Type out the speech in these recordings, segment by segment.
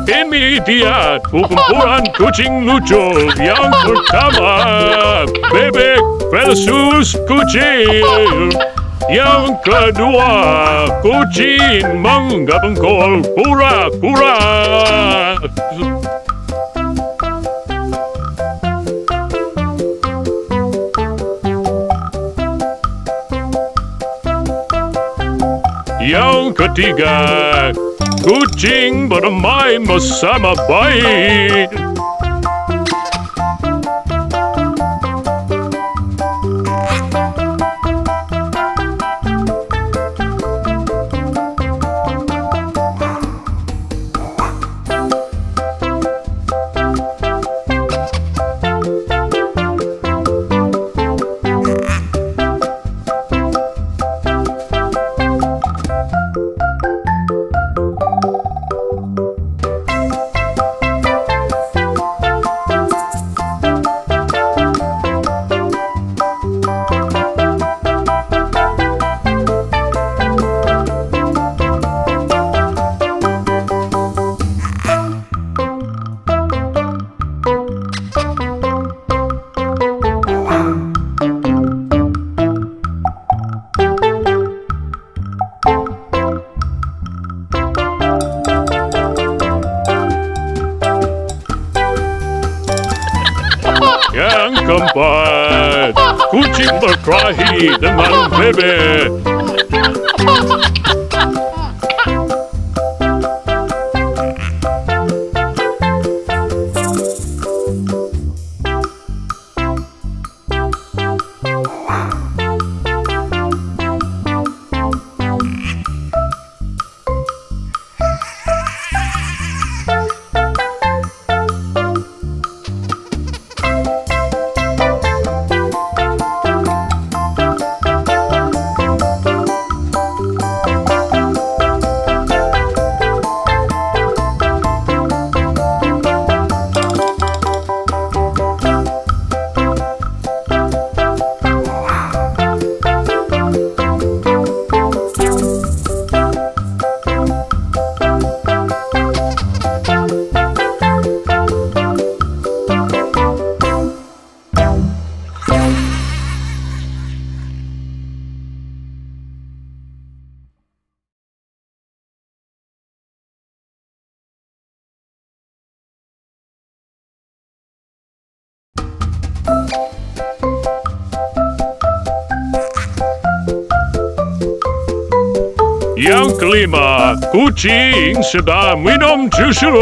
Ini dia kumpulan kucing lucu yang pertama, bebek versus kucing. Yang kedua, kucing menggabungkan kura-kura. Yang ketiga, kucing bermain bersama baik. Yang keempat, kucing berkelahi dengan bebek. Yang kelima, kucing sedang minum susu.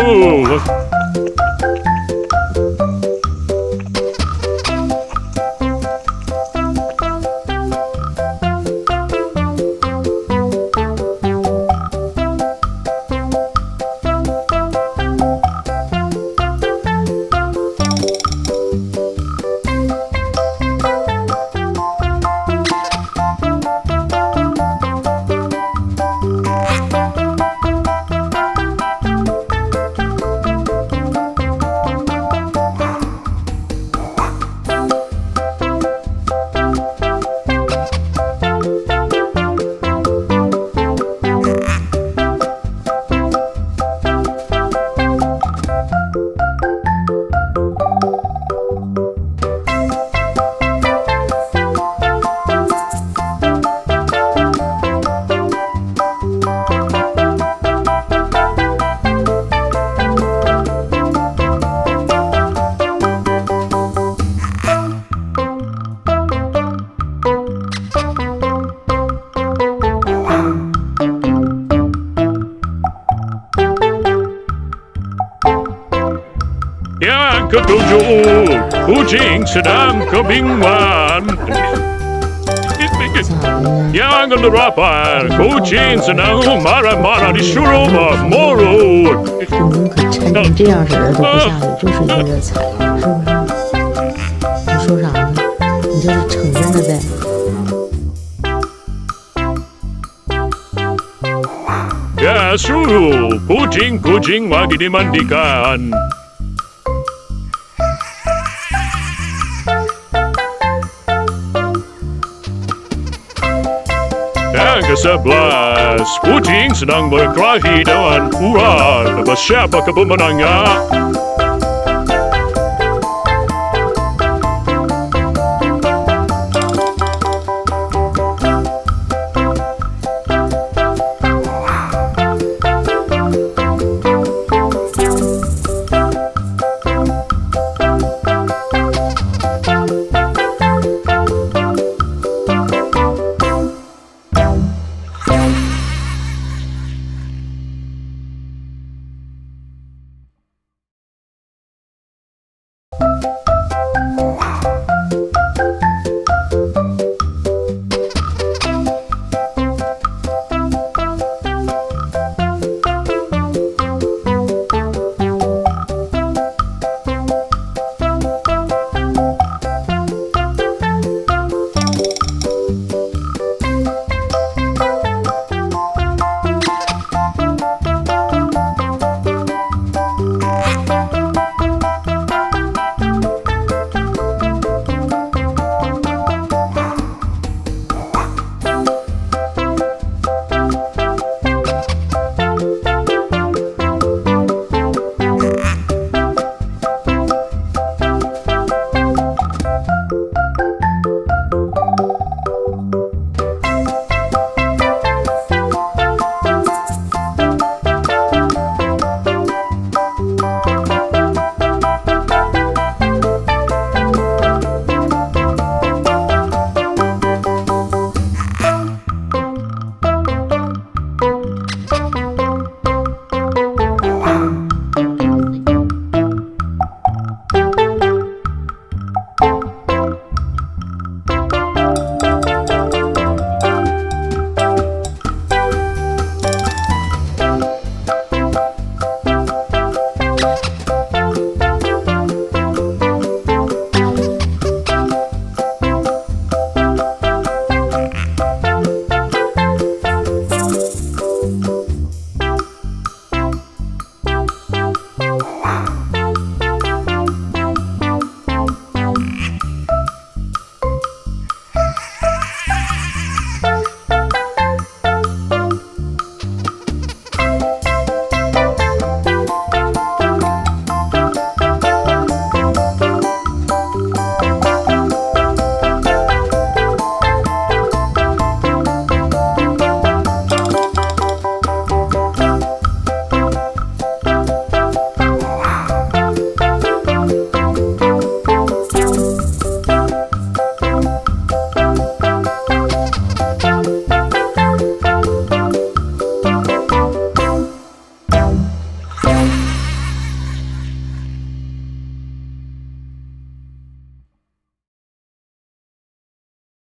Yang ketujuh, kucing sedang kebingungan. Yang kedelapan, kucing sedang marah-marah disuruh mulut. 你可趁成这样式的都不下去，就是因为踩，是不是？你说啥呢？你这是承认了呗？ Ya suruh kucing-kucing lagi dimandikan. Yang ke-11, kucing sedang berkelahi dengan ular. Siapakah pemenangnya?